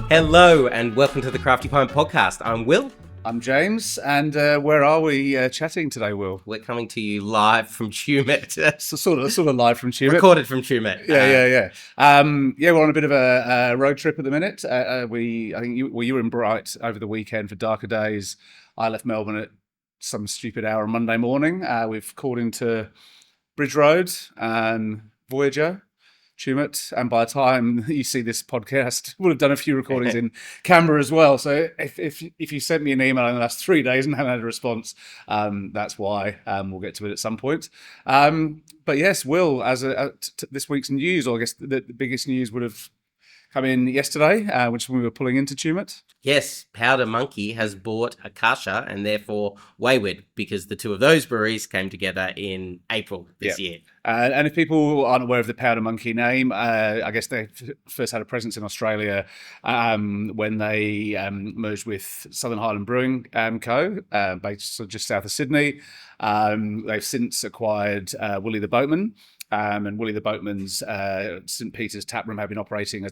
Hello and welcome to the Crafty Pint Podcast. I'm Will. I'm James, and where are we chatting today, Will? We're coming to you live from Tumut. sort of live from Tumut. Recorded from Tumut. Yeah. We're on a bit of a road trip at the minute. I think you were in Bright over the weekend for Darker Days. I left Melbourne at some stupid hour on Monday morning. We've called into Bridge Road, Voyager, Tumut, and by the time you see this podcast, we'll have done a few recordings in Canberra as well. So if you sent me an email in the last 3 days and haven't had a response, that's why. We'll get to it at some point. But yes, Will, as this week's news, or I guess the biggest news would have come in yesterday, which we were pulling into Tumut. Yes, Powder Monkey has bought Akasha and therefore Wayward, because the two of those breweries came together in April this year. And if people aren't aware of the Powder Monkey name, I guess they first had a presence in Australia when they merged with Southern Highland Brewing Co., based just south of Sydney. They've since acquired Willie the Boatman. And Willie the Boatman's St. Peter's tap room have been operating, a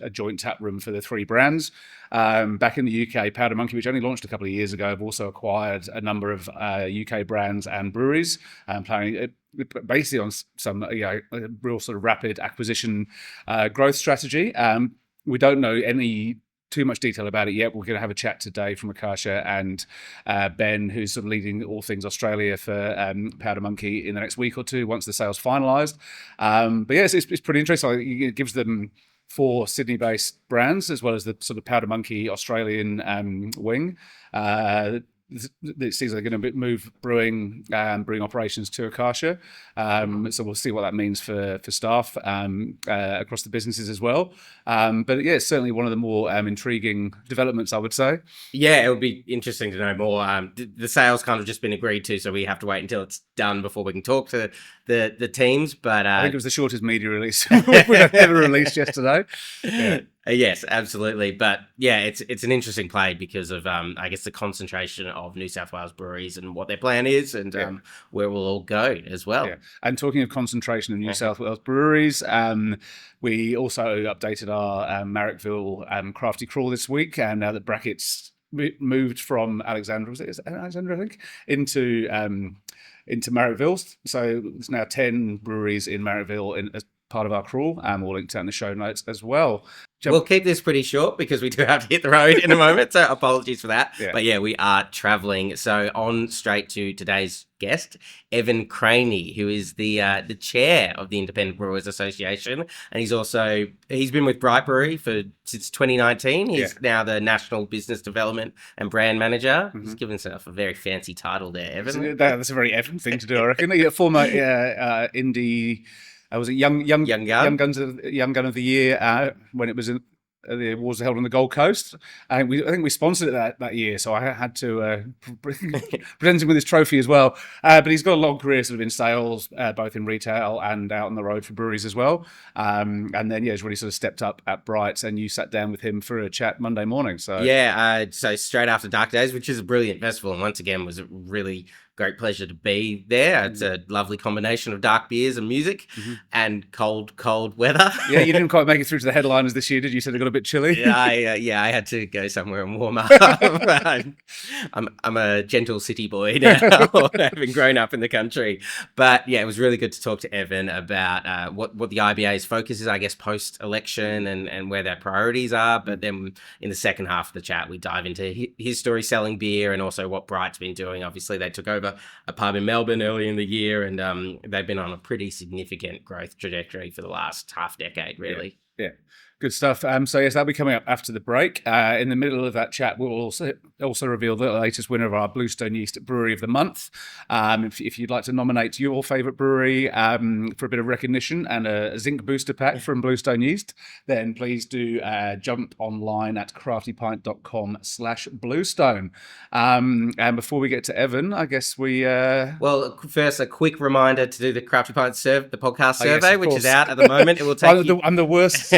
joint tap room for the three brands. Back in the UK, Powder Monkey, which only launched a couple of years ago, have also acquired a number of UK brands and breweries, planning basically on some real sort of rapid acquisition growth strategy. We don't know any too much detail about it yet. We're going to have a chat today from Akasha and Ben, who's sort of leading all things Australia for Powder Monkey in the next week or two once the sale's finalised. But yes, it's pretty interesting. It gives them 4 Sydney-based brands as well as the sort of Powder Monkey Australian wing. It seems they're going to move brewing operations to Akasha. So we'll see what that means for staff across the businesses as well. But yeah, it's certainly one of the more intriguing developments, I would say. Yeah, it would be interesting to know more. The sale's kind of just been agreed to, so we have to wait until it's done before we can talk to the teams. But I think it was the shortest media release we've ever released yesterday. Yeah. Yes, absolutely. But yeah, it's an interesting play because of, I guess, the concentration of New South Wales breweries and what their plan is and where we'll all go as well. Yeah. And talking of concentration of New South Wales breweries, we also updated our Marrickville Crafty Crawl this week, and now that Brackett's moved from Alexandra, was it Alexandra, I think, into Marrickville. So there's now 10 breweries in Marrickville as part of our crawl, and we'll link to that in the show notes as well. We'll keep this pretty short because we do have to hit the road in a moment, so apologies for that. Yeah. But yeah, we are travelling. So on straight to today's guest, Evan Craney, who is the chair of the Independent Brewers Association, and he's been with Bright Brewery since 2019. He's now the National Business Development and Brand Manager. Mm-hmm. He's given himself a very fancy title there, Evan. That's a very Evan thing to do, I reckon. Former indie. Was it Young Gun of the Year when it was the awards were held on the Gold Coast. I think we sponsored it that year, so I had to present him with his trophy as well. But he's got a long career sort of in sales, both in retail and out on the road for breweries as well. And then he's really sort of stepped up at Bright, and you sat down with him for a chat Monday morning. So so straight after Dark Days, which is a brilliant festival, and once again was a really great pleasure to be there. It's a lovely combination of dark beers and music and cold weather. Yeah, you didn't quite make it through to the headliners this year, did you? You said it got a bit chilly. I had to go somewhere and warm up. I'm a gentle city boy now, having grown up in the country. But yeah, it was really good to talk to Evan about what the IBA's focus is, I guess, post-election and where their priorities are. But then in the second half of the chat, we dive into his story selling beer and also what Bright's been doing. Obviously, they took over a pub in Melbourne early in the year, and they've been on a pretty significant growth trajectory for the last half decade, really. Yeah. Good stuff. So yes, that'll be coming up after the break. In the middle of that chat, we'll also reveal the latest winner of our Bluestone Yeast Brewery of the Month. If you'd like to nominate your favourite brewery for a bit of recognition and a zinc booster pack from Bluestone Yeast, then please do jump online at craftypint.com/bluestone. And before we get to Evan, I guess we... Well, first, a quick reminder to do the Crafty Pint the podcast survey, which is out at the moment. It will take I'm the worst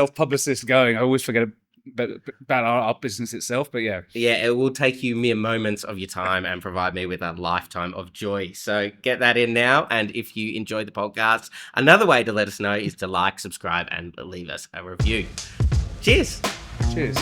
self-publicist going. I always forget about our business itself. But yeah. Yeah, it will take you mere moments of your time and provide me with a lifetime of joy. So get that in now. And if you enjoyed the podcast, another way to let us know is to like, subscribe, and leave us a review. Cheers. Cheers.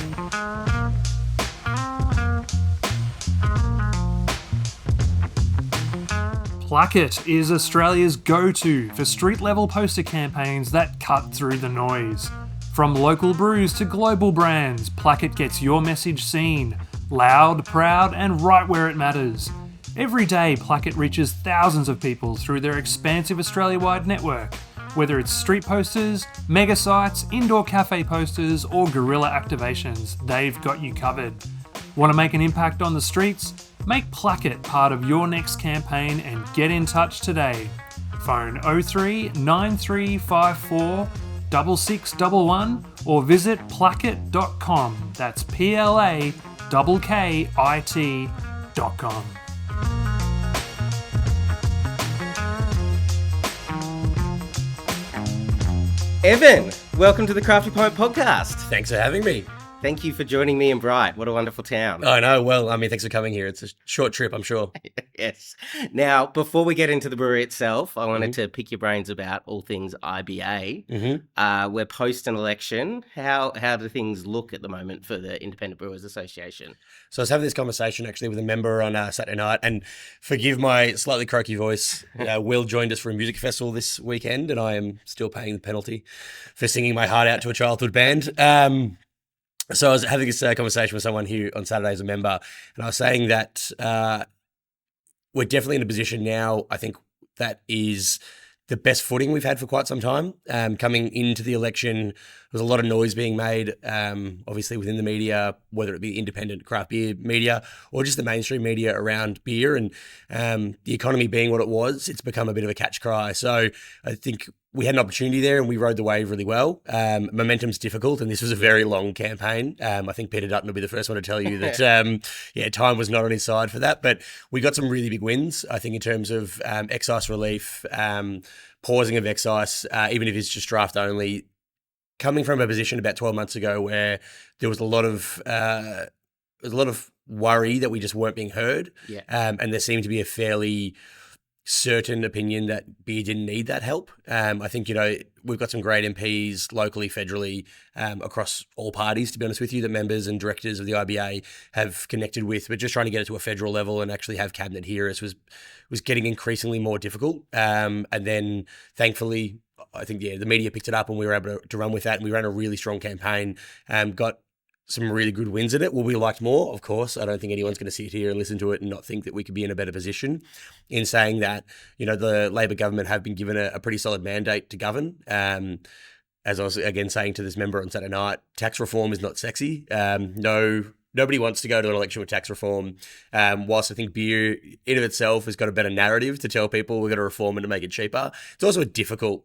Placket is Australia's go-to for street-level poster campaigns that cut through the noise. From local brews to global brands, Placket gets your message seen, loud, proud, and right where it matters. Every day, Placket reaches thousands of people through their expansive Australia-wide network. Whether it's street posters, mega sites, indoor cafe posters, or guerrilla activations, they've got you covered. Want to make an impact on the streets? Make Placket part of your next campaign and get in touch today. Phone 03 9354 6611 or visit placket.com. That's PLAKKIT.com. Evan, welcome to the Crafty Point podcast. Thanks for having me. Thank you for joining me in Bright. What a wonderful town. I know. Well, I mean, thanks for coming here. It's a short trip, I'm sure. Yes. Now, before we get into the brewery itself, I wanted to pick your brains about all things IBA. We're post an election. How do things look at the moment for the Independent Brewers Association? So I was having this conversation actually with a member on Saturday night, and forgive my slightly croaky voice. Will joined us for a music festival this weekend, and I am still paying the penalty for singing my heart out to a childhood band. So I was having this conversation with someone here on Saturday as a member, and I was saying that we're definitely in a position now, I think, that is the best footing we've had for quite some time. Coming into the election, there was a lot of noise being made, obviously within the media, whether it be independent craft beer media or just the mainstream media around beer, and the economy being what it was, it's become a bit of a catch cry. So I think we had an opportunity there and we rode the wave really well. Momentum's difficult, and this was a very long campaign. I think Peter Dutton will be the first one to tell you that, time was not on his side for that. But we got some really big wins, I think, in terms of excise relief, pausing of excise, even if it's just draft only, coming from a position about 12 months ago where there was a lot of worry that we just weren't being heard. Yeah. And there seemed to be a fairly certain opinion that beer didn't need that help. I think, we've got some great MPs locally, federally, across all parties, to be honest with you, that members and directors of the IBA have connected with. But just trying to get it to a federal level and actually have cabinet hear us was getting increasingly more difficult. And then thankfully, I think, the media picked it up and we were able to run with that. And we ran a really strong campaign, got some really good wins in it. Will we like more? Of course. I don't think anyone's going to sit here and listen to it and not think that we could be in a better position. In saying that, the Labor government have been given a pretty solid mandate to govern. As I was again saying to this member on Saturday night, tax reform is not sexy. Nobody wants to go to an election with tax reform. Whilst I think beer in of itself has got a better narrative to tell people we're going to reform it to make it cheaper, it's also a difficult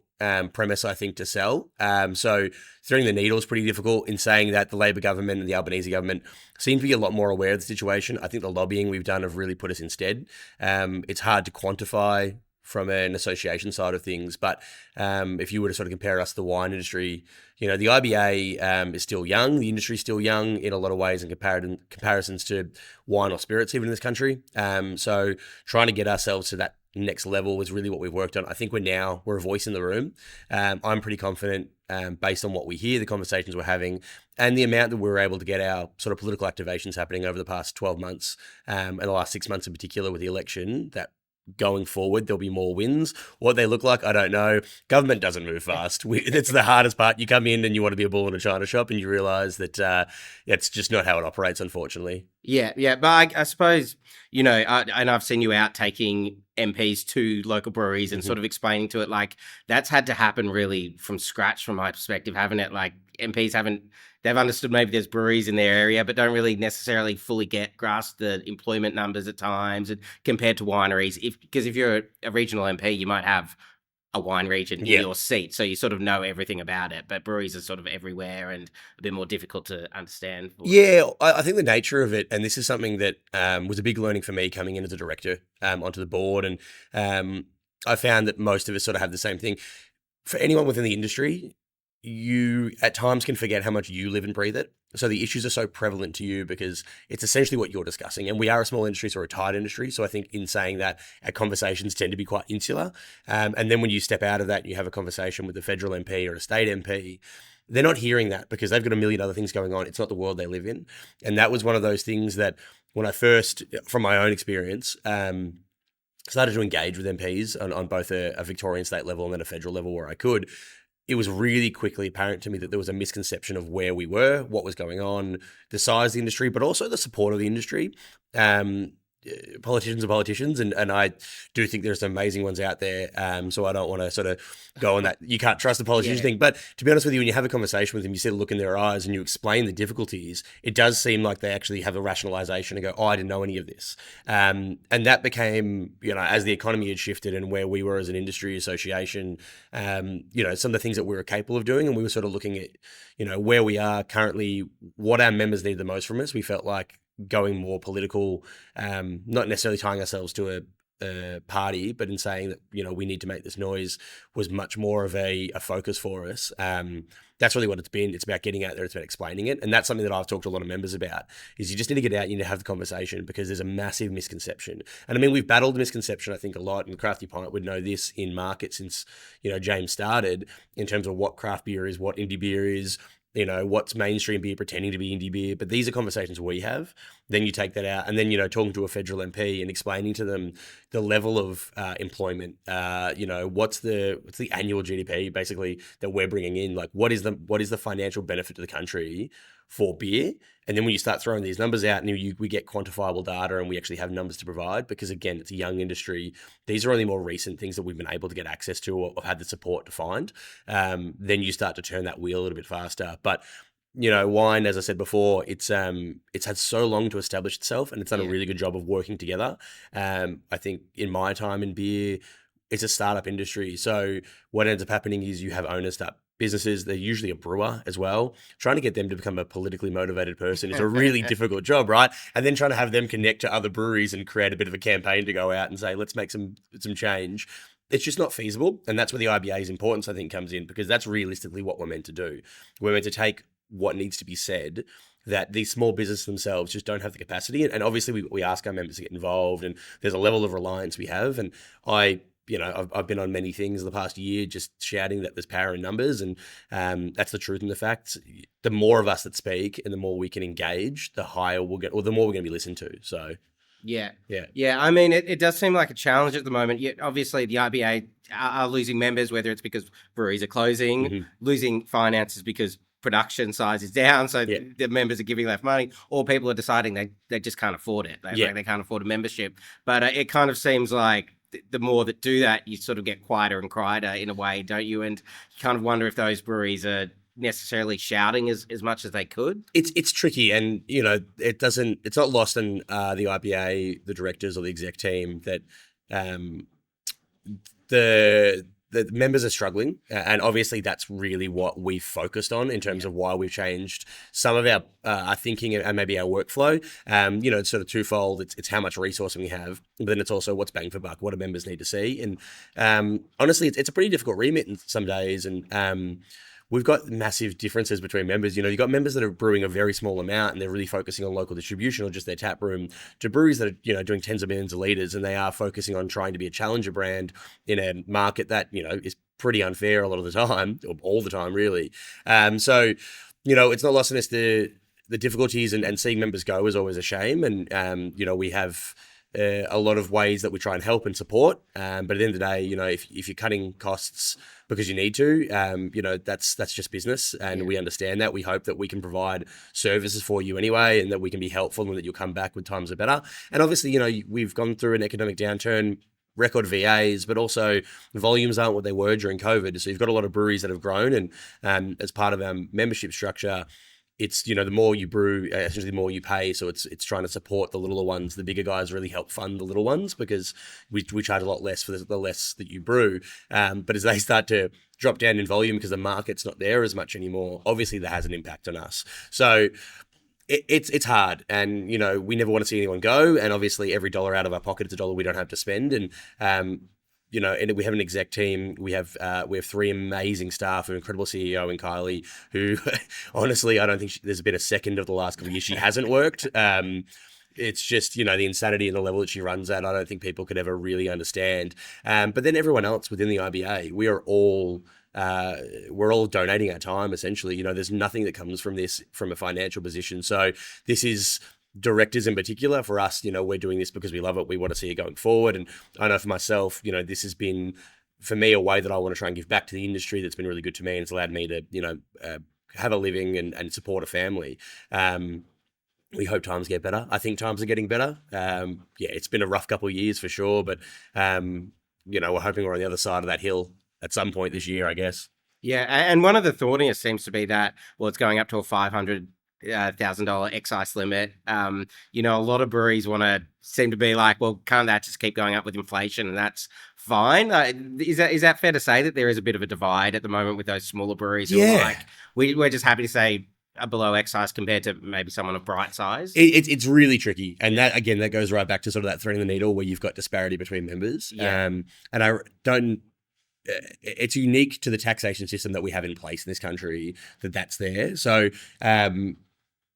premise, I think, to sell. So threading the needle is pretty difficult in saying that the Labor government and the Albanese government seem to be a lot more aware of the situation. I think the lobbying we've done have really put us in stead. It's hard to quantify from an association side of things, but if you were to sort of compare us to the wine industry, the IBA is still young. The industry is still young in a lot of ways in comparisons to wine or spirits even in this country. So trying to get ourselves to that next level is really what we've worked on. I think we're a voice in the room. I'm pretty confident based on what we hear, the conversations we're having, and the amount that we were able to get our sort of political activations happening over the past 12 months and the last 6 months in particular with the election, that going forward there'll be more wins. What they look like, I don't know. Government doesn't move fast. It's the hardest part. You come in and you want to be a bull in a china shop and you realise that it's just not how it operates, unfortunately. Yeah, but I suppose, and I've seen you out taking MPs to local breweries and sort of explaining to it, like, that's had to happen really from scratch from my perspective, haven't it? Like, MPs they've understood maybe there's breweries in their area, but don't really necessarily fully grasp the employment numbers at times and compared to wineries. Because if you're a regional MP, you might have a wine region in your seat, so you sort of know everything about it, but breweries are sort of everywhere and a bit more difficult to understand. Yeah, I think the nature of it, and this is something that was a big learning for me coming in as a director onto the board, and I found that most of us sort of have the same thing. For anyone within the industry, you at times can forget how much you live and breathe it. So the issues are so prevalent to you because it's essentially what you're discussing. And we are a small industry, so we're a tight industry. So I think in saying that, our conversations tend to be quite insular. And then when you step out of that and you have a conversation with a federal MP or a state MP, they're not hearing that because they've got a million other things going on. It's not the world they live in. And that was one of those things that when I first, from my own experience, started to engage with MPs on both a Victorian state level and then a federal level where I could, it was really quickly apparent to me that there was a misconception of where we were, what was going on, the size of the industry, but also the support of the industry. Politicians are politicians, and I do think there's some amazing ones out there. So I don't want to sort of go on that you can't trust the politician thing. But to be honest with you, when you have a conversation with them, you see the look in their eyes and you explain the difficulties, it does seem like they actually have a rationalization and go, oh, I didn't know any of this. And that became, as the economy had shifted and where we were as an industry association, some of the things that we were capable of doing. And we were sort of looking at, where we are currently, what our members need the most from us. We felt like going more political, not necessarily tying ourselves to a party, but in saying that, we need to make this noise was much more of a focus for us. That's really what it's been. It's about getting out there. It's about explaining it. And that's something that I've talked to a lot of members about is you just need to get out, you need to have the conversation because there's a massive misconception. And I mean, we've battled misconception, I think, a lot, and Crafty Pint would know this in market since, James started in terms of what craft beer is, what indie beer is, what's mainstream beer pretending to be indie beer. But these are conversations we have. Then you take that out and then, talking to a federal MP and explaining to them the level of employment, what's the annual GDP basically that we're bringing in? Like what is the financial benefit to the country for beer? And then when you start throwing these numbers out and we get quantifiable data and we actually have numbers to provide, because again, it's a young industry. These are only more recent things that we've been able to get access to or had the support to find. Then you start to turn that wheel a little bit faster. But wine, as I said before, it's had so long to establish itself and it's done a really good job of working together. I think in my time in beer, it's a startup industry. So what ends up happening is you have owners start businesses. They're usually a brewer as well. Trying to get them to become a politically motivated person is a really difficult job, right? And then trying to have them connect to other breweries and create a bit of a campaign to go out and say, let's make some change. It's just not feasible. And that's where the IBA's importance, I think, comes in, because that's realistically what we're meant to do. We're meant to take what needs to be said, that these small businesses themselves just don't have the capacity. And obviously we ask our members to get involved, and there's a level of reliance we have. And I've been on many things in the past year just shouting that there's power in numbers, and that's the truth and the facts. The more of us that speak and the more we can engage, the higher we'll get, or the more we're going to be listened to. So yeah. I mean, it does seem like a challenge at the moment. Yet obviously the IBA are losing members, whether it's because breweries are closing, losing finances because production size is down, so the members are giving less money, or people are deciding they just can't afford it. They can't afford a membership. But it kind of seems like the more that do that, you sort of get quieter and quieter in a way, don't you? And you kind of wonder if those breweries are necessarily shouting as much as they could. It's tricky, and it's not lost on the IBA, the directors or the exec team, that the members are struggling, and obviously that's really what we've focused on in terms of why we've changed some of our thinking and maybe our workflow. It's sort of twofold. It's how much resourcing we have, but then it's also what's bang for buck, what do members need to see. And honestly, it's a pretty difficult remit in some days, and we've got massive differences between members. You've got members that are brewing a very small amount and they're really focusing on local distribution or just their tap room, to breweries that are, doing tens of millions of litres, and they are focusing on trying to be a challenger brand in a market that, is pretty unfair a lot of the time, or all the time, really. So, it's not lost on us the difficulties, and seeing members go is always a shame. And, we have a lot of ways that we try and help and support. But at the end of the day, if you're cutting costs because you need to, that's just business, and we understand that. We hope that we can provide services for you anyway, and that we can be helpful, and that you'll come back when times are better. And obviously, we've gone through an economic downturn, record VAs, but also the volumes aren't what they were during COVID. So you've got a lot of breweries that have grown, and as part of our membership structure, it's, the more you brew, essentially the more you pay. So it's trying to support the littler ones. The bigger guys really help fund the little ones, because we charge a lot less for the less that you brew. But as they start to drop down in volume because the market's not there as much anymore, obviously that has an impact on us. So it's hard, and we never want to see anyone go. And obviously every dollar out of our pocket is a dollar we don't have to spend. And and we have an exec team. We have 3 amazing staff, an incredible CEO in Kylie, who honestly, I don't think there's been a second of the last couple of years she hasn't worked. It's just, the insanity and the level that she runs at, I don't think people could ever really understand. But then everyone else within the IBA, we're all donating our time, essentially. There's nothing that comes from this from a financial position. So this is directors in particular. For us, we're doing this because we love it. We want to see it going forward. And I know for myself, this has been, for me, a way that I want to try and give back to the industry that's been really good to me, and it's allowed me to, have a living and support a family. We hope times get better. I think times are getting better. It's been a rough couple of years for sure, but we're hoping we're on the other side of that hill at some point this year, I guess. Yeah, and one of the thorniest seems to be that, it's going up to a $500,000 excise limit. A lot of breweries seem to be like, well, can't that just keep going up with inflation, and that's fine? Is that fair to say that there is a bit of a divide at the moment with those smaller breweries? Who are like, we're just happy to say below excise compared to maybe someone of bright size? It's really tricky, and that goes right back to sort of that thread in the needle where you've got disparity between members. And I don't. It's unique to the taxation system that we have in place in this country that's there. So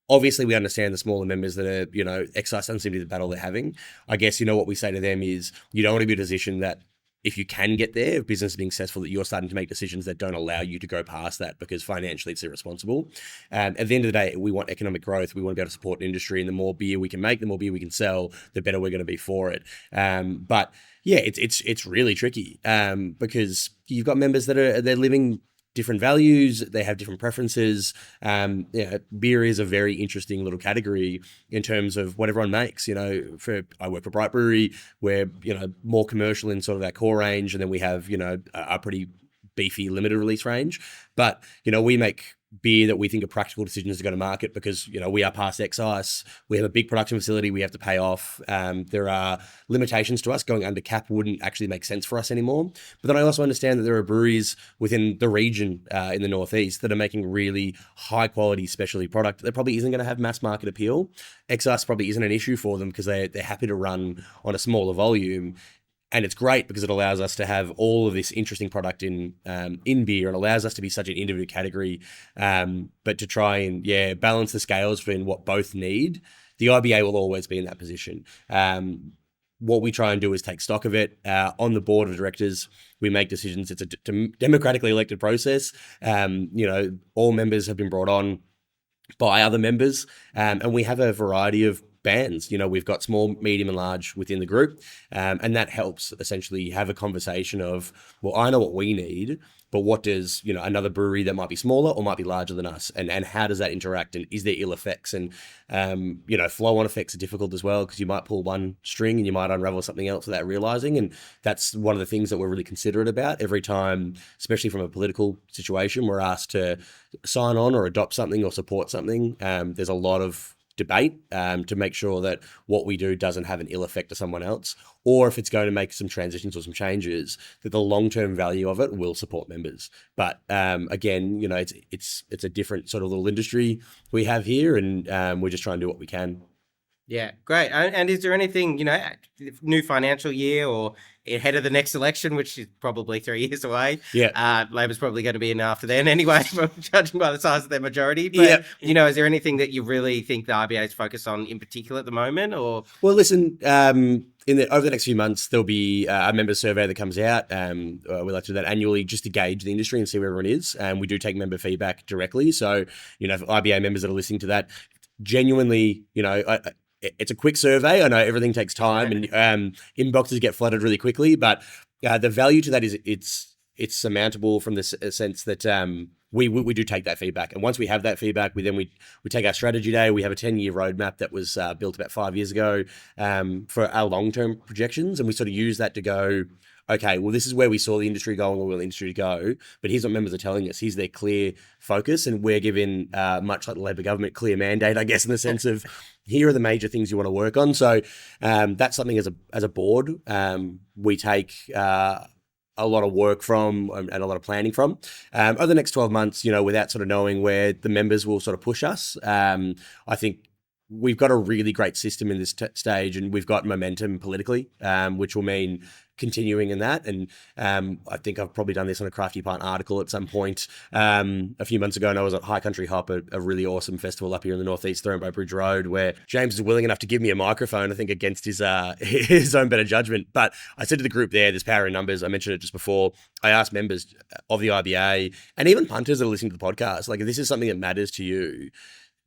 obviously we understand the smaller members that are, excise doesn't seem to be the battle they're having. I guess what we say to them is, you don't want to be in a position that, if you can get there, if business is being successful, that you're starting to make decisions that don't allow you to go past that, because financially it's irresponsible. At the end of the day, we want economic growth. We want to be able to support an industry, and the more beer we can make, the more beer we can sell, the better we're going to be for it. But yeah, it's really tricky because you've got members that they're living different values, they have different preferences. Beer is a very interesting little category in terms of what everyone makes. I work for Bright Brewery, we're more commercial in sort of that core range, and then we have a pretty beefy limited release range. But we make beer that we think are practical decisions to go to market because we are past excise. We have a big production facility we have to pay off. There are limitations to us. Going under cap wouldn't actually make sense for us anymore. But then I also understand that there are breweries within the region in the Northeast that are making really high quality specialty product that probably isn't going to have mass market appeal. Excise probably isn't an issue for them because they're happy to run on a smaller volume. And it's great because it allows us to have all of this interesting product in beer, and allows us to be such an individual category. But to try and balance the scales between what both need, the IBA will always be in that position. What we try and do is take stock of it. On the board of directors, we make decisions. It's a democratically elected process. All members have been brought on by other members, and we have a variety of bands. We've got small, medium, and large within the group, and that helps essentially have a conversation of, well, I know what we need, but what does another brewery that might be smaller or might be larger than us, and how does that interact, and is there ill effects? And flow-on effects are difficult as well, because you might pull one string and you might unravel something else without realizing, and that's one of the things that we're really considerate about every time, especially from a political situation. We're asked to sign on or adopt something or support something. There's a lot of debate to make sure that what we do doesn't have an ill effect to someone else, or if it's going to make some transitions or some changes, that the long-term value of it will support members. But again, it's a different sort of little industry we have here, and we're just trying to do what we can. Yeah, great. And is there anything, new financial year or ahead of the next election, which is probably 3 years away? Yeah. Labor's probably going to be in after then anyway, judging by the size of their majority. But, is there anything that you really think the IBA is focused on in particular at the moment? Or? Well, listen, over the next few months, there'll be a member survey that comes out. We like to do that annually just to gauge the industry and see where everyone is. And we do take member feedback directly. So, if IBA members that are listening to that, genuinely, it's a quick survey. I know everything takes time, and inboxes get flooded really quickly, but the value to that is it's surmountable from the sense that we do take that feedback. And once we have that feedback, we take our strategy day. We have a 10-year roadmap that was built about 5 years ago for our long-term projections, and we sort of use that to go, okay, well, this is where we saw the industry going, or where the industry to go, but here's what members are telling us. Here's their clear focus, and we're given, much like the Labor government, clear mandate, I guess, in the sense of, here are the major things you want to work on. So that's something as a board we take a lot of work from and a lot of planning from. Over the next 12 months, without sort of knowing where the members will sort of push us, I think we've got a really great system in this stage, and we've got momentum politically, which will mean continuing in that. And I think I've probably done this on a Crafty Pint article at some point a few months ago, and I was at High Country Hop, a really awesome festival up here in the northeast, Thornbow Bridge Road, where James is willing enough to give me a microphone, I think against his own better judgment. But I said to the group there's power in numbers. I mentioned it just before. I asked members of the IBA and even punters that are listening to the podcast, like, if this is something that matters to you,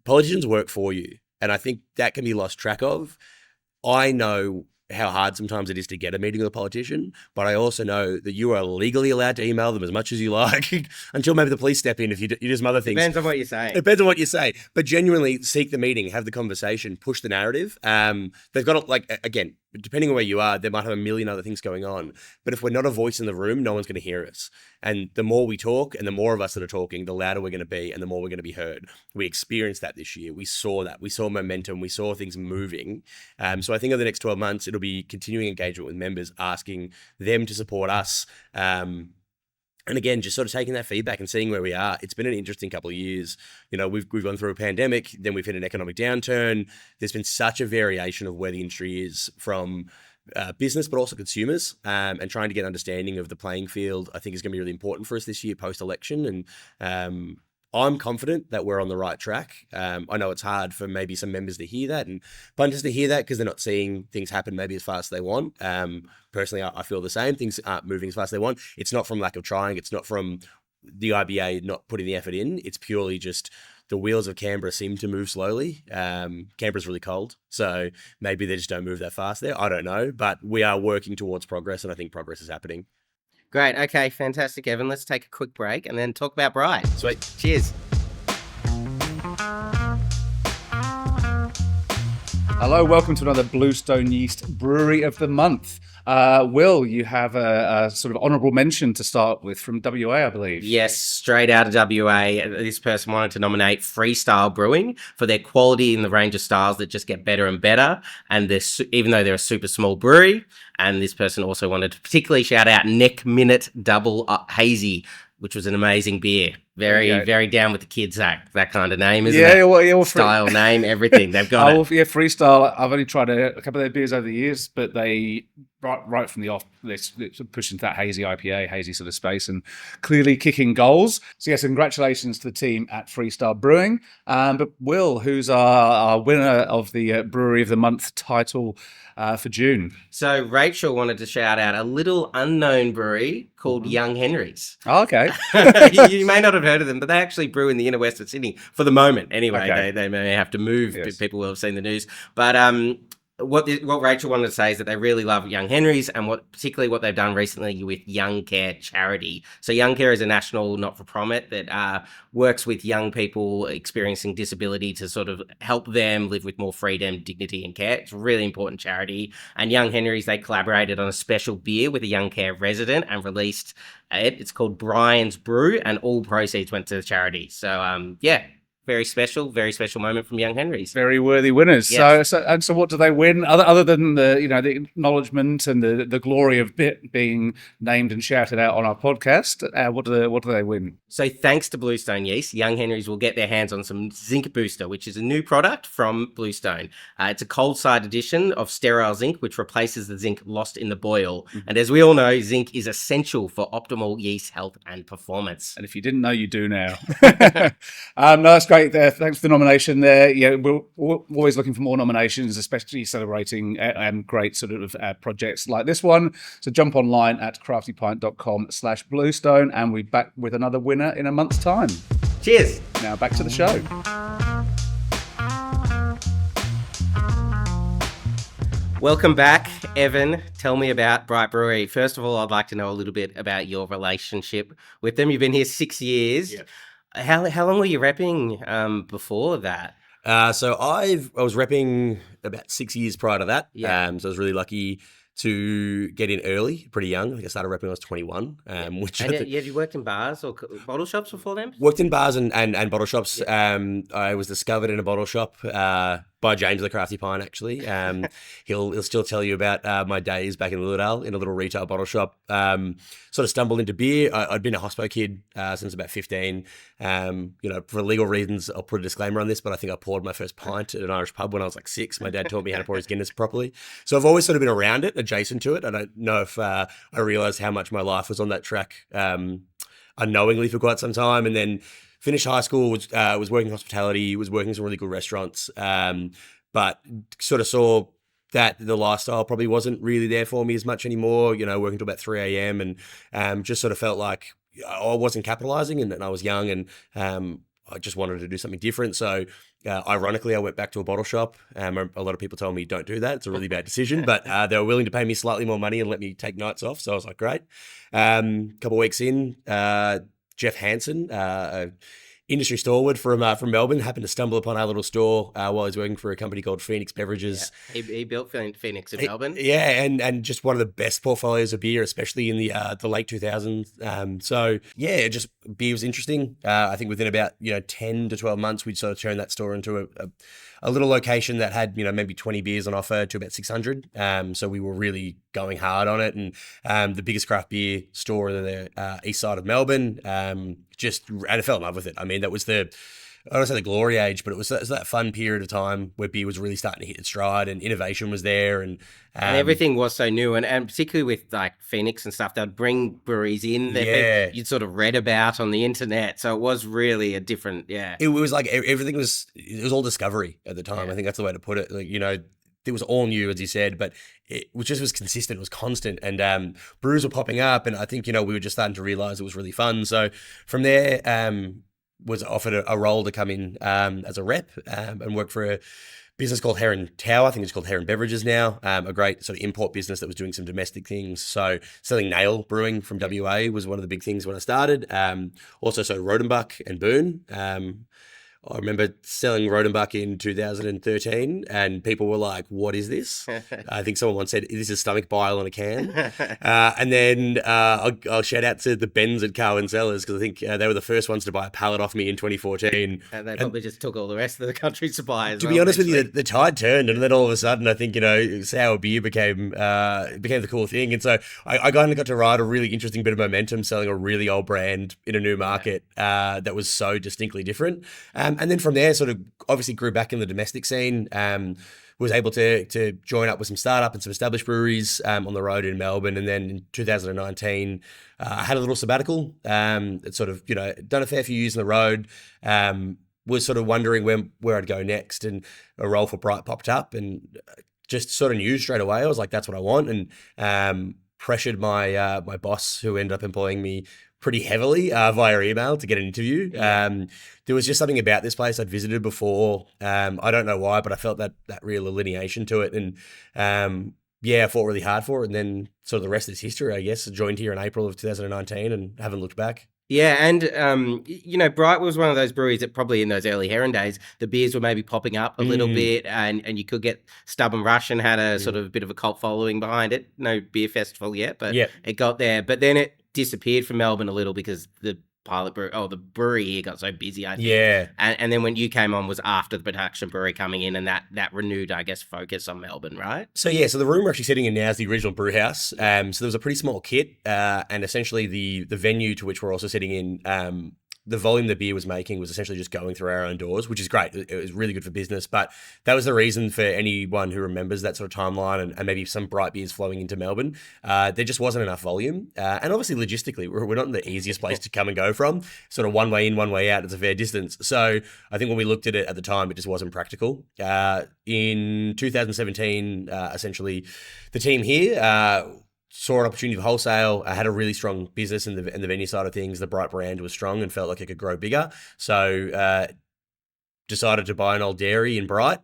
politicians work for you. And I think that can be lost track of. I know how hard sometimes it is to get a meeting with a politician, but I also know that you are legally allowed to email them as much as you like until maybe the police step in if you do some other things. Depends on what you say. It depends on what you say, but genuinely seek the meeting, have the conversation, push the narrative. They've got to, like, again, depending on where you are, they might have a million other things going on, but if we're not a voice in the room, no one's going to hear us. And the more we talk and the more of us that are talking, the louder we're going to be and the more we're going to be heard. We experienced that this year. We saw that. We saw momentum. We saw things moving. So I think over the next 12 months, it'll be continuing engagement with members, asking them to support us. And again, just sort of taking that feedback and seeing where we are. It's been an interesting couple of years. You know, we've gone through a pandemic, then we've hit an economic downturn. There's been such a variation of where the industry is from business, but also consumers, and trying to get understanding of the playing field, I think is going to be really important for us this year post-election. And I'm confident that we're on the right track. I know it's hard for maybe some members to hear that and punters to hear that because they're not seeing things happen maybe as fast as they want. Personally, I feel the same. Things aren't moving as fast as they want. It's not from lack of trying. It's not from the IBA not putting the effort in. It's purely just the wheels of Canberra seem to move slowly. Canberra's really cold, so maybe they just don't move that fast there. I don't know, but we are working towards progress, and I think progress is happening. Great. Okay, fantastic, Evan. Let's take a quick break and then talk about Bright. Sweet. Cheers. Hello, welcome to another Bluestone Yeast Brewery of the Month. Will, you have a sort of honourable mention to start with from WA, I believe. Yes, straight out of WA. This person wanted to nominate Freestyle Brewing for their quality in the range of styles that just get better and better. And even though they're a super small brewery, and this person also wanted to particularly shout out Neck Minute Double Hazy, which was an amazing beer. Very down with the kids act. That kind of name, isn't it? Well, style, name, everything. They've got it. Yeah, Freestyle. I've only tried a couple of their beers over the years, but they right from the off, they're pushing to that hazy IPA, hazy sort of space, and clearly kicking goals. So yes, congratulations to the team at Freestyle Brewing. But Will, who's our winner of the Brewery of the Month title for June? So Rachel wanted to shout out a little unknown brewery called Young Henry's. Oh, okay. You may not have heard of them, but they actually brew in the inner west of Sydney for the moment. Anyway, Okay. they may have to move. Yes. People will have seen the news. But what Rachel wanted to say is that they really love Young Henry's, and particularly what they've done recently with Young Care Charity. So Young Care is a national not-for-profit that works with young people experiencing disability to sort of help them live with more freedom, dignity and care. It's a really important charity. And Young Henry's, they collaborated on a special beer with a Young Care resident and released it. It's called Brian's Brew, and all proceeds went to the charity. So very special moment from Young Henry's. Very worthy winners. Yes. So what do they win other than the the acknowledgement and the glory of being named and shouted out on our podcast? What do they win? So thanks to Bluestone Yeast, Young Henry's will get their hands on some Zinc Booster, which is a new product from Bluestone. It's a cold side edition of sterile zinc, which replaces the zinc lost in the boil. Mm-hmm. And as we all know, zinc is essential for optimal yeast health and performance. And if you didn't know, you do now. No, that's great. Thanks for the nomination there. Yeah, we're always looking for more nominations, especially celebrating great sort of projects like this one. So jump online at craftypint.com/bluestone, and we're back with another winner in a month's time. Cheers. Now back to the show. Welcome back, Evan. Tell me about Bright Brewery. First of all, I'd like to know a little bit about your relationship with them. You've been here 6 years. Yeah. How long were you repping before that? So I was repping about 6 years prior to that. Yeah. So I was really lucky to get in early, pretty young. I think I started repping when I was 21. Which And you worked in bars or bottle shops before them? worked in bars and bottle shops. I was discovered in a bottle shop by James the Crafty Pine, actually. He'll still tell you about my days back in Lilydale in a little retail bottle shop. Sort of stumbled into beer. I'd been a hospo kid since about 15. For legal reasons, I'll put a disclaimer on this, but I think I poured my first pint at an Irish pub when I was like 6. My dad taught me how to pour his Guinness properly. So I've always sort of been around it, adjacent to it. I don't know if I realised how much my life was on that track unknowingly for quite some time. And then finished high school, was working in hospitality, was working in some really good restaurants, but sort of saw that the lifestyle probably wasn't really there for me as much anymore, working till about 3 a.m. and just sort of felt like I wasn't capitalizing and I was young and I just wanted to do something different. So ironically, I went back to a bottle shop. A lot of people told me don't do that. It's a really bad decision, but they were willing to pay me slightly more money and let me take nights off. So I was like, great. Couple of weeks in, Jeff Hansen, industry stalwart from Melbourne, happened to stumble upon our little store while he was working for a company called Phoenix Beverages. Yeah. He built Phoenix in Melbourne. Yeah, and just one of the best portfolios of beer, especially in the late 2000s. So yeah, just beer was interesting. I think within about 10 to 12 months, we'd sort of turned that store into a little location that had maybe 20 beers on offer to about 600. So we were really going hard on it, and the biggest craft beer store in the east side of Melbourne. And I fell in love with it. I mean, that was I don't want to say the glory age, but it was that fun period of time where beer was really starting to hit its stride and innovation was there, and everything was so new, and particularly with like Phoenix and stuff, they'd bring breweries in that you'd sort of read about on the internet. So it was really a different, It was like everything was all discovery at the time. I think that's the way to put it. Like, it was all new, as you said, but it was consistent, it was constant, and brews were popping up, and I think we were just starting to realize it was really fun. So from there, was offered a role to come in as a rep and work for a business called Heron Tower. I think it's called Heron Beverages now. A great sort of import business that was doing some domestic things. So selling nail brewing from WA was one of the big things when I started. Also, so Rodenbach and Boone. I remember selling Rodenbach in 2013 and people were like, what is this? I think someone once said, this is stomach bile in a can. And then I'll shout out to the Bens at Carwyn Cellars because I think they were the first ones to buy a pallet off me in 2014. And they probably just took all the rest of the country supply as well. To be honest with you, the tide turned and then all of a sudden I think, sour beer became the cool thing. And so I kind of got to ride a really interesting bit of momentum selling a really old brand in a new market that was so distinctly different. And then from there, sort of obviously grew back in the domestic scene, was able to join up with some startup and some established breweries on the road in Melbourne. And then in 2019, I had a little sabbatical, sort of, done a fair few years on the road, was sort of wondering where I'd go next. And a role for Bright popped up and just sort of knew straight away. I was like, that's what I want. And pressured my boss, who ended up employing me pretty heavily via email to get an interview. There was just something about this place I'd visited before. I don't know why, but I felt that real alienation to it. And I fought really hard for it. And then sort of the rest is history, I guess. I joined here in April of 2019 and haven't looked back. Yeah, and, Bright was one of those breweries that probably in those early Heron days, the beers were maybe popping up a little bit and you could get Stubborn Russian had a sort of a bit of a cult following behind it. No beer festival yet, but it got there. But then it disappeared from Melbourne a little because the the brewery here got so busy, I think. Yeah. And then when you came on was after the production brewery coming in and that renewed, I guess, focus on Melbourne, right? So the room we're actually sitting in now is the original brew house. So there was a pretty small kit and essentially the venue to which we're also sitting in, the volume the beer was making was essentially just going through our own doors, which is great. It was really good for business, but that was the reason for anyone who remembers that sort of timeline and maybe some Bright beers flowing into Melbourne. There just wasn't enough volume. And obviously logistically, we're not in the easiest place to come and go from. Sort of one way in, one way out. It's a fair distance. So I think when we looked at it at the time, it just wasn't practical. In 2017, essentially the team here, saw an opportunity for wholesale. I had a really strong business in the venue side of things. The Bright brand was strong and felt like it could grow bigger. So decided to buy an old dairy in Bright,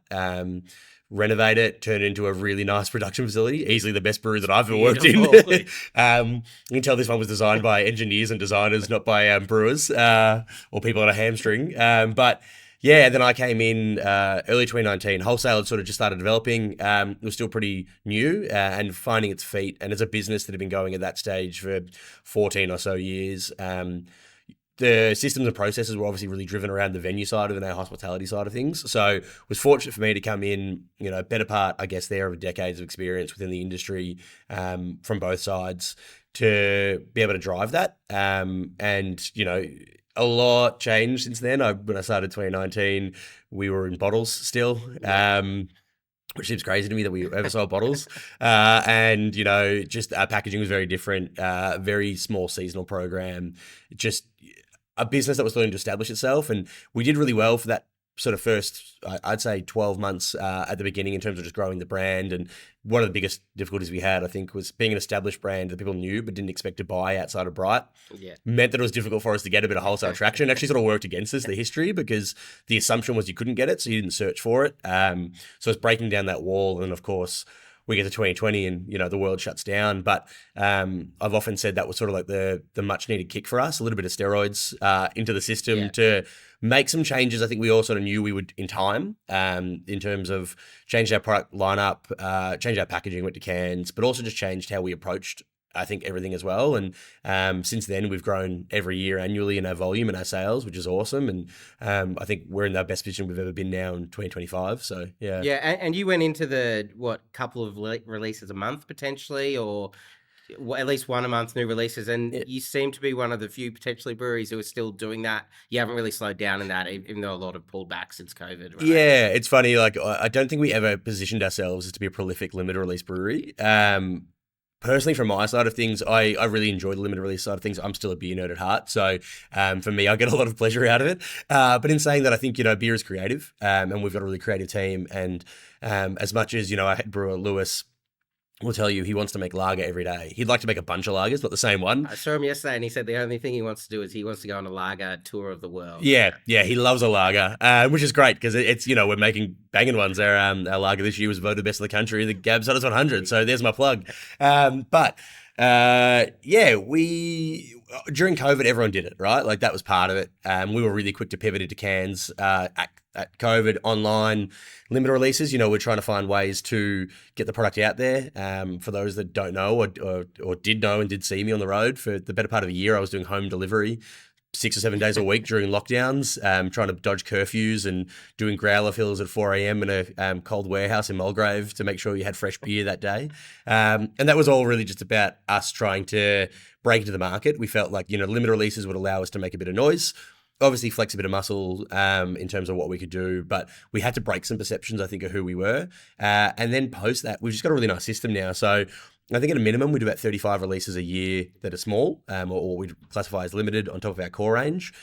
renovate it, turn it into a really nice production facility. Easily the best brewery that I've ever worked in. You can tell this one was designed by engineers and designers, not by brewers or people on a hamstring. But then I came in early 2019. Wholesale had sort of just started developing. It was still pretty new and finding its feet. And as a business that had been going at that stage for 14 or so years, the systems and processes were obviously really driven around the venue side of it and our hospitality side of things. So it was fortunate for me to come in, better part, I guess, there of decades of experience within the industry from both sides to be able to drive that. A lot changed since then. When I started 2019, we were in bottles still. Which seems crazy to me that we ever sold bottles. Just our packaging was very different, very small seasonal program, just a business that was starting to establish itself. And we did really well for that sort of first, I'd say 12 months at the beginning in terms of just growing the brand. And one of the biggest difficulties we had, I think, was being an established brand that people knew but didn't expect to buy outside of Bright. Yeah. Meant that it was difficult for us to get a bit of wholesale traction. It actually sort of worked against us, the history, because the assumption was you couldn't get it, so you didn't search for it. So it's breaking down that wall. And of course, we get to 2020 and, the world shuts down. But I've often said that was sort of like the much needed kick for us, a little bit of steroids into the system to make some changes. I think we all sort of knew we would in time in terms of change our product lineup, change our packaging, went to cans, but also just changed how we approached, I think, everything as well. And since then, we've grown every year annually in our volume and our sales, which is awesome. And I think we're in the best position we've ever been now in 2025. So, yeah. Yeah, and you went into the, couple of releases a month potentially, or at least one a month new releases, and you seem to be one of the few potentially breweries who are still doing that. You haven't really slowed down in that, even though a lot have pulled back since COVID, right? Yeah, it's funny. Like, I don't think we ever positioned ourselves as to be a prolific limited release brewery. Personally, from my side of things, I really enjoy the limited release side of things. I'm still a beer nerd at heart. So for me, I get a lot of pleasure out of it. But in saying that, I think, beer is creative and we've got a really creative team. And as much as, our head brewer, Lewis, will tell you he wants to make lager every day. He'd like to make a bunch of lagers, not the same one. I saw him yesterday and he said the only thing he wants to do is he wants to go on a lager tour of the world. Yeah, he loves a lager, which is great because it's, we're making banging ones. Our lager this year was voted best of the country, the Gabs Hunters 100. So there's my plug. We during COVID, everyone did it, right? Like that was part of it. We were really quick to pivot into cans at COVID, online, limited releases. We're trying to find ways to get the product out there. For those that don't know or did know and did see me on the road for the better part of a year, I was doing home delivery 6 or 7 days a week during lockdowns, trying to dodge curfews and doing growler fills at 4 a.m. in a cold warehouse in Mulgrave to make sure you had fresh beer that day. And that was all really just about us trying to break into the market. We felt like, limited releases would allow us to make a bit of noise, obviously flex a bit of muscle in terms of what we could do, but we had to break some perceptions, I think, of who we were. And then post that, we've just got a really nice system now. So I think at a minimum, we do about 35 releases a year that are small, or we classify as limited on top of our core range.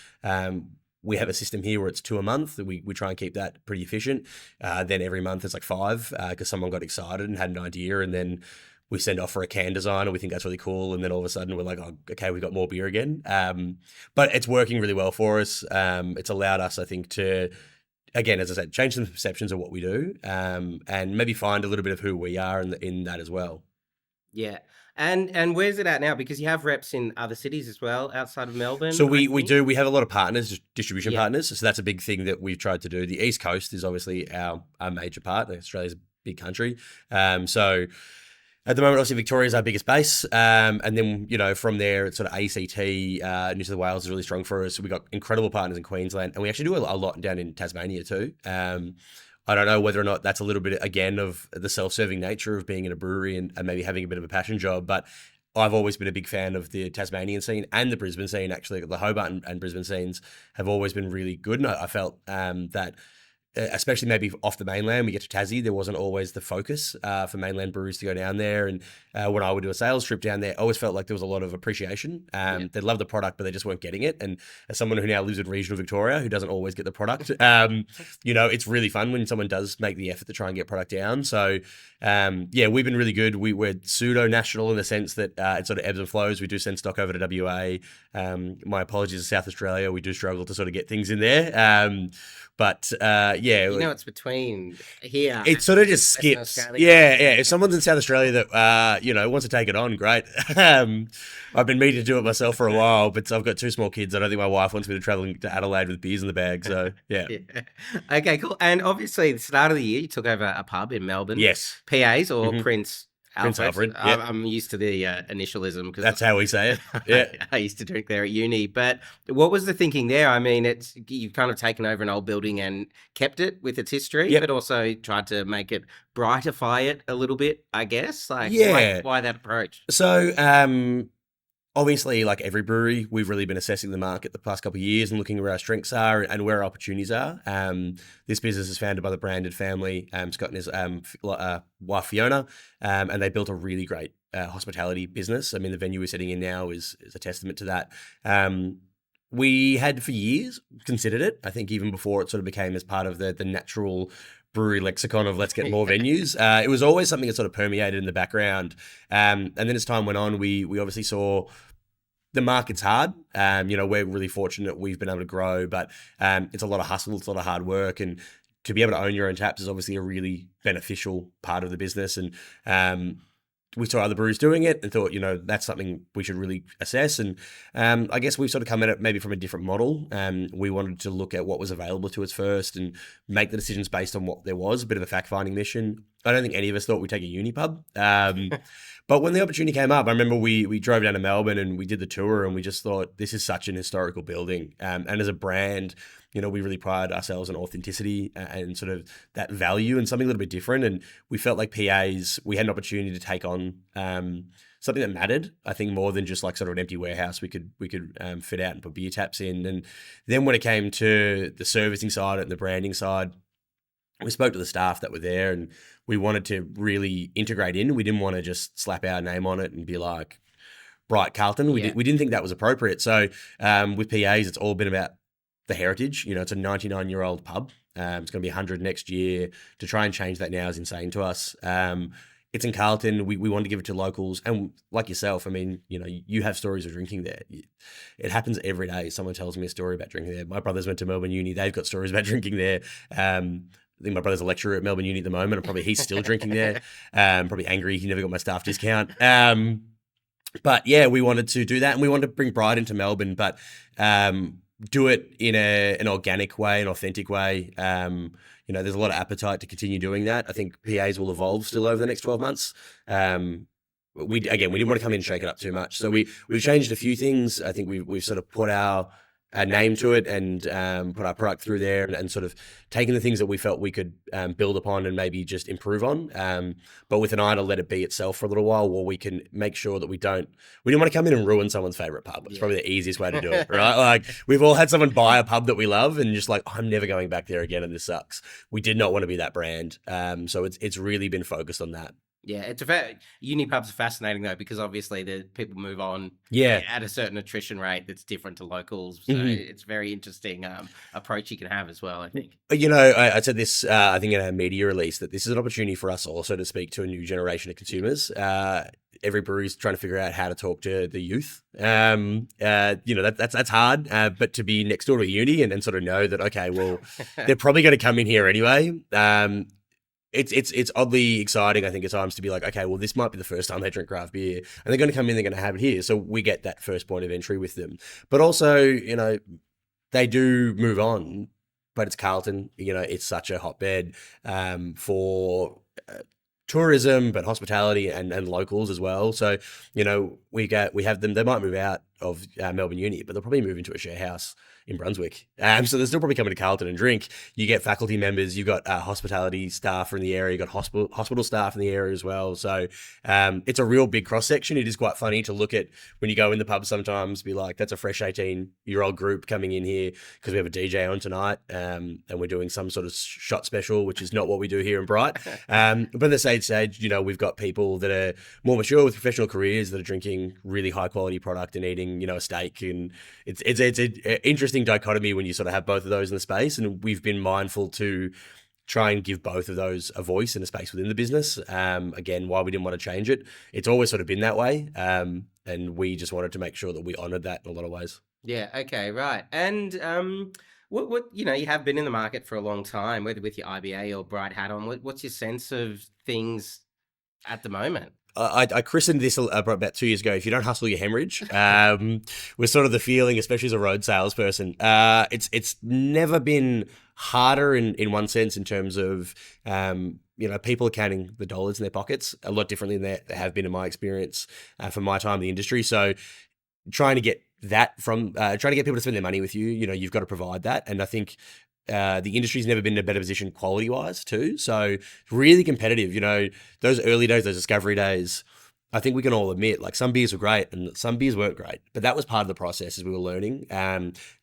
We have a system here where it's 2 a month. We try and keep that pretty efficient. Then every month it's like 5 because someone got excited and had an idea, and then we send off for a can design and we think that's really cool. And then all of a sudden we're like, oh, okay, we've got more beer again. But it's working really well for us. It's allowed us, I think, to, again, as I said, change some perceptions of what we do and maybe find a little bit of who we are in that as well. Yeah. And where's it at now? Because you have reps in other cities as well, outside of Melbourne. So we do. We have a lot of partners, distribution partners. So that's a big thing that we've tried to do. The East Coast is obviously our major part. Australia's a big country. So at the moment, obviously, Victoria is our biggest base. And then, from there, it's sort of ACT, New South Wales is really strong for us. We've got incredible partners in Queensland. And we actually do a lot down in Tasmania too. I don't know whether or not that's a little bit, again, of the self-serving nature of being in a brewery and maybe having a bit of a passion job. But I've always been a big fan of the Tasmanian scene and the Brisbane scene, actually. The Hobart and Brisbane scenes have always been really good. And I felt that, especially maybe off the mainland, we get to Tassie, there wasn't always the focus for mainland breweries to go down there. And when I would do a sales trip down there, I always felt like there was a lot of appreciation. They loved the product, but they just weren't getting it. And as someone who now lives in regional Victoria, who doesn't always get the product, it's really fun when someone does make the effort to try and get product down. So, we've been really good. We're pseudo-national in the sense that it sort of ebbs and flows. We do send stock over to WA. My apologies to South Australia. We do struggle to sort of get things in there. It's between here. It sort of just skips. Yeah. If someone's in South Australia that wants to take it on, great. I've been meaning to do it myself for a while, but I've got 2 small kids. I don't think my wife wants me to travel to Adelaide with beers in the bag. So yeah. Okay, cool. And obviously, the start of the year, you took over a pub in Melbourne. Yes. PA's or Prince. Prince Alfred, yeah. I'm used to the initialism because That's how we say it. Yeah. I used to drink there at uni. But what was the thinking there? I mean, you've kind of taken over an old building and kept it with its history, Yep. but also tried to make it brightify it a little bit, I guess. Like, Yeah. why that approach? So, obviously, like every brewery, we've really been assessing the market the past couple of years and looking where our strengths are and where our opportunities are. This business is founded by the Branded family, Scott and his wife Fiona, and they built a really great hospitality business. I mean, the venue we're sitting in now is a testament to that. We had for years considered it. I think even before it sort of became as part of the natural brewery lexicon of let's get more venues. It was always something that sort of permeated in the background. And then as time went on, we obviously saw the market's hard. We're really fortunate we've been able to grow, but it's a lot of hustle, it's a lot of hard work. And to be able to own your own taps is obviously a really beneficial part of the business. And we saw other breweries doing it and thought, that's something we should really assess. And I guess we've sort of come at it maybe from a different model. We wanted to look at what was available to us first and make the decisions based on what there was, a bit of a fact-finding mission. I don't think any of us thought we'd take a uni pub. But when the opportunity came up, I remember we drove down to Melbourne and we did the tour and we just thought, this is such an historical building. And as a brand, we really pride ourselves on authenticity and sort of that value and something a little bit different. And we felt like PAs, we had an opportunity to take on something that mattered, I think, more than just like sort of an empty warehouse we could fit out and put beer taps in. And then when it came to the servicing side and the branding side, we spoke to the staff that were there and we wanted to really integrate in. We didn't want to just slap our name on it and be like, Bright Carlton. We didn't think that was appropriate. So with PAs, it's all been about the heritage. It's a 99-year-old pub. It's going to be 100 next year. To try and change that now is insane to us. It's in Carlton. We want to give it to locals. And like yourself, I mean, you have stories of drinking there. It happens every day. Someone tells me a story about drinking there. My brothers went to Melbourne Uni. They've got stories about drinking there. I think my brother's a lecturer at Melbourne Uni at the moment, and probably he's still drinking there. Probably angry he never got my staff discount. But yeah, we wanted to do that, and we wanted to bring Bright into Melbourne, but do it in an organic way, an authentic way. There's a lot of appetite to continue doing that. I think PAs will evolve still over the next 12 months. We didn't want to come in and shake it up too much, so we've changed a few things. I think we've sort of put our name to it and put our product through there and sort of taking the things that we felt we could build upon and maybe just improve on, but with an eye to let it be itself for a little while, where we can make sure that we didn't want to come in and ruin someone's favorite pub. It's probably the easiest way to do it, right? Like we've all had someone buy a pub that we love and just like, I'm never going back there again and this sucks. We did not want to be that brand. So it's really been focused on that. Yeah, uni pubs are fascinating though, because obviously the people move on at a certain attrition rate that's different to locals. So it's very interesting approach you can have as well, I think. I said this, I think in our media release, that this is an opportunity for us also to speak to a new generation of consumers. Every brewery's trying to figure out how to talk to the youth. That's hard, but to be next door to a uni and sort of know that, okay, well, they're probably going to come in here anyway. It's oddly exciting, I think, at times to be like, okay, well, this might be the first time they drink craft beer and they're going to come in, they're going to have it here. So we get that first point of entry with them. But also, they do move on, but it's Carlton. It's such a hotbed for tourism, but hospitality and locals as well. So, we have them, they might move out of Melbourne Uni, but they'll probably move into a share house in Brunswick. So they're still probably coming to Carlton and drink. You get faculty members, you've got hospitality staff from the area, you've got hospital staff in the area as well. So it's a real big cross section. It is quite funny to look at when you go in the pub sometimes, be like, that's a fresh 18-year-old group coming in here because we have a DJ on tonight and we're doing some sort of shot special, which is not what we do here in Bright. But at the same stage, we've got people that are more mature with professional careers that are drinking really high quality product and eating, a steak. And it's an interesting dichotomy when you sort of have both of those in the space, and we've been mindful to try and give both of those a voice and a space within the business. Again, why we didn't want to change it, it's always sort of been that way, and we just wanted to make sure that we honoured that in a lot of ways. Yeah. Okay. Right. And what you have been in the market for a long time, whether with your IBA or Bright hat on. What's your sense of things at the moment? I christened this about 2 years ago. If you don't hustle, you hemorrhage. Was sort of the feeling, especially as a road salesperson. It's never been harder in one sense in terms of people are counting the dollars in their pockets a lot differently than they have been in my experience from my time in the industry. So trying to get people to spend their money with you, you've got to provide that. And I think the industry's never been in a better position quality wise too. So really competitive, those early days, those discovery days, I think we can all admit, like, some beers were great and some beers weren't great, but that was part of the process as we were learning.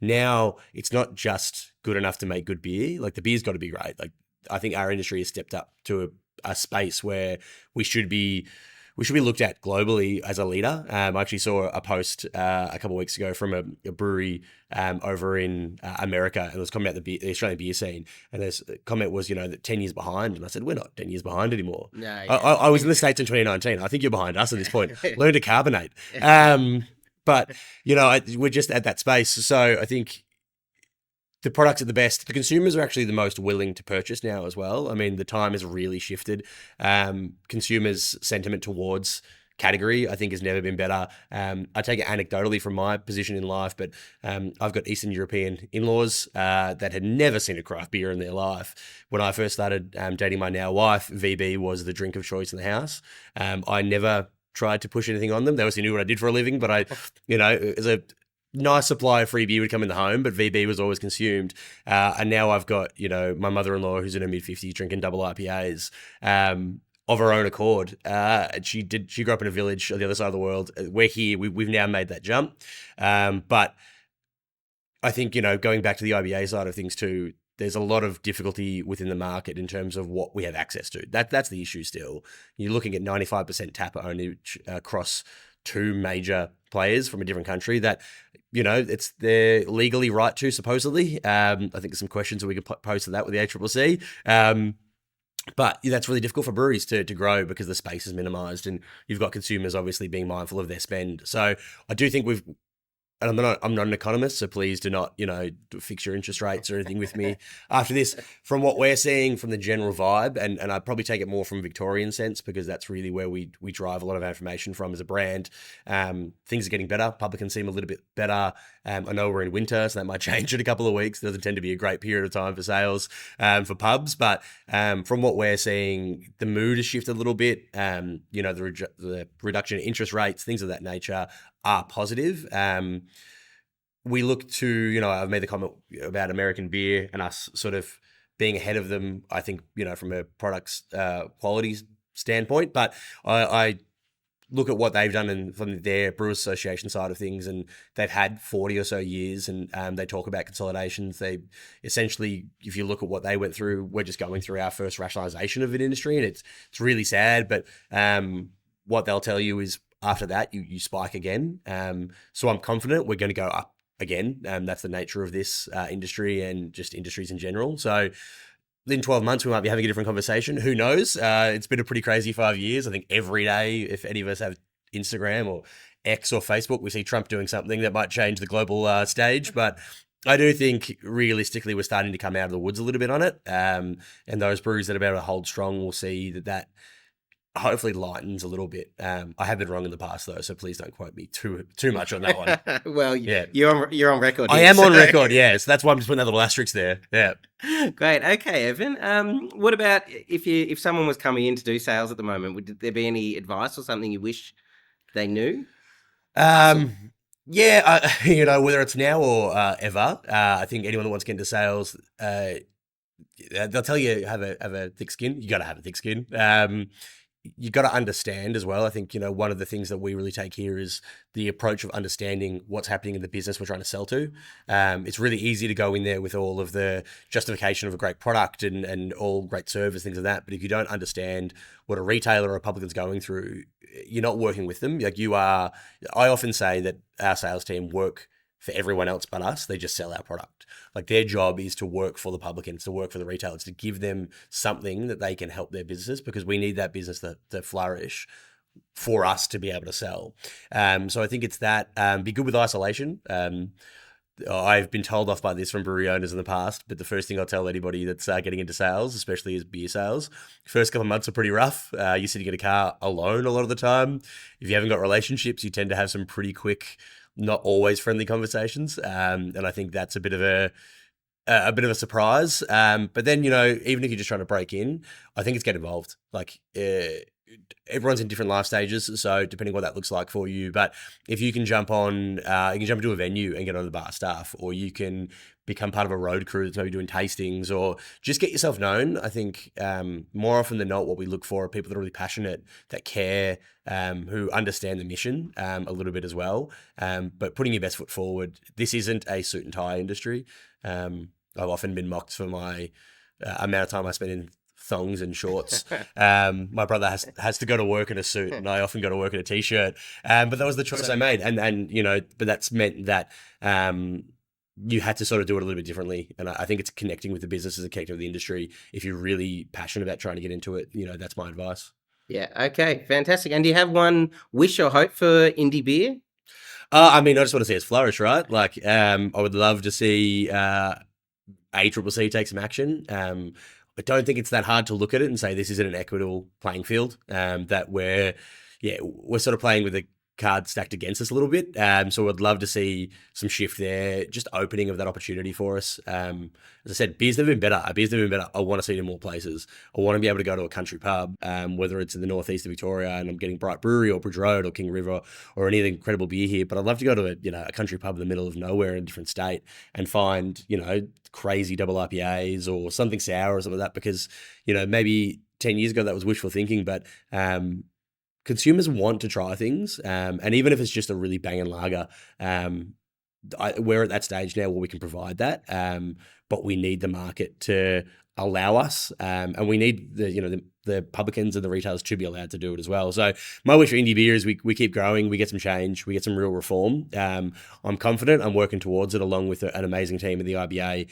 Now it's not just good enough to make good beer. Like, the beer's got to be great. Like, I think our industry has stepped up to a space where we should be looked at globally as a leader. I actually saw a post a couple of weeks ago from a brewery over in America, and it was commenting about the Australian beer scene. And this comment was, that 10 years behind. And I said, we're not 10 years behind anymore. No, yeah. I was in the States in 2019. I think you're behind us at this point. Learn to carbonate. But, we're just at that space. So I think the products are the best. The consumers are actually the most willing to purchase now as well. I mean, the time has really shifted. Consumers' sentiment towards category, I think, has never been better. I take it anecdotally from my position in life, but I've got Eastern European in-laws that had never seen a craft beer in their life. When I first started dating my now wife, VB was the drink of choice in the house. I never tried to push anything on them. They obviously knew what I did for a living, but as a nice supply of free beer would come in the home, but VB was always consumed. And now I've got, my mother-in-law who's in her mid-50s drinking double IPAs of her own accord. She grew up in a village on the other side of the world. We're here. We've now made that jump. But I think, going back to the IBA side of things too, there's a lot of difficulty within the market in terms of what we have access to. That's the issue still. You're looking at 95% tapper only across two major players from a different country that, they're legally right to, supposedly. I think there's some questions that we could pose to that with the ACCC. But that's really difficult for breweries to grow because the space is minimized and you've got consumers obviously being mindful of their spend. So I do think and I'm not an economist, so please do not, fix your interest rates or anything with me after this. From what we're seeing from the general vibe, and I'd probably take it more from a Victorian sense because that's really where we drive a lot of our information from as a brand. Things are getting better. Publicans seem a little bit better. I know we're in winter, so that might change in a couple of weeks. It doesn't tend to be a great period of time for sales for pubs, but from what we're seeing, the mood has shifted a little bit. The reduction in interest rates, things of that nature are positive. We look to, I've made the comment about American beer and us sort of being ahead of them, I think, from a product's quality standpoint, but I look at what they've done from their Brewers Association side of things, and they've had 40 or so years, and they talk about consolidations. They essentially, if you look at what they went through, we're just going through our first rationalization of an industry, and it's really sad, but what they'll tell you is after that, you spike again. So I'm confident we're going to go up again. That's the nature of this industry and just industries in general. So in 12 months, we might be having a different conversation. Who knows? It's been a pretty crazy 5 years. I think every day, if any of us have Instagram or X or Facebook, we see Trump doing something that might change the global stage. But I do think realistically, we're starting to come out of the woods a little bit on it. And those breweries that are able to hold strong will see that hopefully lightens a little bit. I have been wrong in the past though, so please don't quote me too much on that one. Well, yeah, you're on record. I am on record, yes. That's why I'm just putting that little asterisk there. Yeah. Great. Okay, Evan. What about if someone was coming in to do sales at the moment? Would there be any advice or something you wish they knew? Yeah, whether it's now or ever, I think anyone that wants to get into sales, they'll tell you have a thick skin. You got to have a thick skin. You got to understand as well. I think, one of the things that we really take here is the approach of understanding what's happening in the business we're trying to sell to. It's really easy to go in there with all of the justification of a great product and all great service, things like that. But if you don't understand what a retailer or a publican's going through, you're not working with them. I often say that our sales team work for everyone else but us. They just sell our product. Like, their job is to work for the publicans, to work for the retailers, to give them something that they can help their business, because we need that business to flourish for us to be able to sell. So I think it's that. Be good with isolation. I've been told off by this from brewery owners in the past, but the first thing I'll tell anybody that's getting into sales, especially as beer sales, first couple of months are pretty rough. You're sitting in a car alone a lot of the time. If you haven't got relationships, you tend to have some pretty quick, not always friendly conversations. And I think that's a bit of a bit of a surprise. But then, you know, even if you're just trying to break in, I think it's get involved. Like, everyone's in different life stages, so depending what that looks like for you. But if you can jump on, you can jump into a venue and get on the bar staff, or you can become part of a road crew that's maybe doing tastings, or just get yourself known. I think more often than not, what we look for are people that are really passionate, that care, who understand the mission a little bit as well. But putting your best foot forward. This isn't a suit and tie industry. I've often been mocked for my amount of time I spend in thongs and shorts. My brother has to go to work in a suit, and I often go to work in a t-shirt. But that was the choice I made, and you know, but that's meant that you had to sort of do it a little bit differently. And I think it's connecting with the businesses and connecting with the industry. If you're really passionate about trying to get into it, you know, that's my advice. Yeah. Okay. Fantastic. And do you have one wish or hope for indie beer? I mean, I just want to see us flourish, right? Like, I would love to see ACCC take some action. I don't think it's that hard to look at it and say this isn't an equitable playing field, that we're sort of playing with the card stacked against us a little bit. So I'd love to see some shift there, just opening of that opportunity for us. As I said, beer's never been better. I want to see it in more places. I want to be able to go to a country pub, whether it's in the northeast of Victoria and I'm getting Bright Brewery or Bridge Road or King River or any of the incredible beer here. But I'd love to go to a country pub in the middle of nowhere in a different state and find, crazy double IPAs or something sour or something like that, because, maybe 10 years ago that was wishful thinking, but consumers want to try things, and even if it's just a really banging lager, we're at that stage now where we can provide that, but we need the market to allow us, and we need the publicans and the retailers to be allowed to do it as well. So my wish for indie beer is we keep growing, we get some change, we get some real reform. I'm confident, I'm working towards it along with an amazing team at the IBA.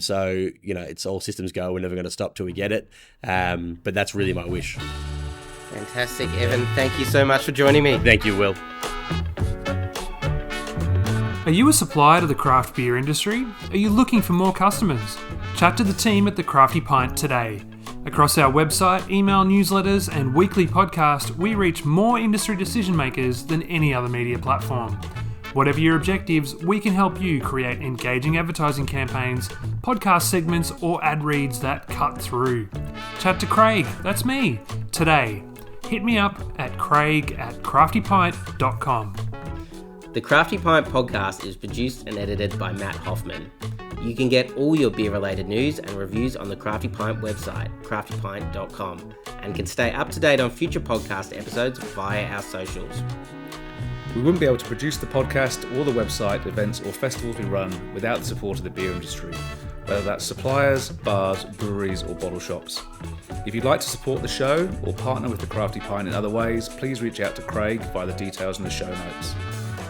So it's all systems go. We're never going to stop till we get it, but that's really my wish. Fantastic, Evan. Thank you so much for joining me. Thank you, Will. Are you a supplier to the craft beer industry? Are you looking for more customers? Chat to the team at The Crafty Pint today. Across our website, email newsletters, and weekly podcast, we reach more industry decision makers than any other media platform. Whatever your objectives, we can help you create engaging advertising campaigns, podcast segments, or ad reads that cut through. Chat to Craig, that's me, today. Hit me up at craig@craftypint.com. The Crafty Pint podcast is produced and edited by Matt Hoffman. You can get all your beer-related news and reviews on the Crafty Pint website, craftypint.com, and can stay up to date on future podcast episodes via our socials. We wouldn't be able to produce the podcast or the website, events or festivals we run without the support of the beer industry, whether that's suppliers, bars, breweries or bottle shops. If you'd like to support the show or partner with the Crafty Pint in other ways, please reach out to Craig via the details in the show notes.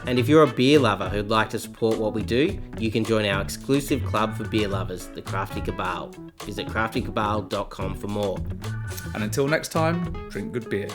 And if you're a beer lover who'd like to support what we do, you can join our exclusive club for beer lovers, the Crafty Cabal. Visit craftykabal.com for more. And until next time, drink good beer.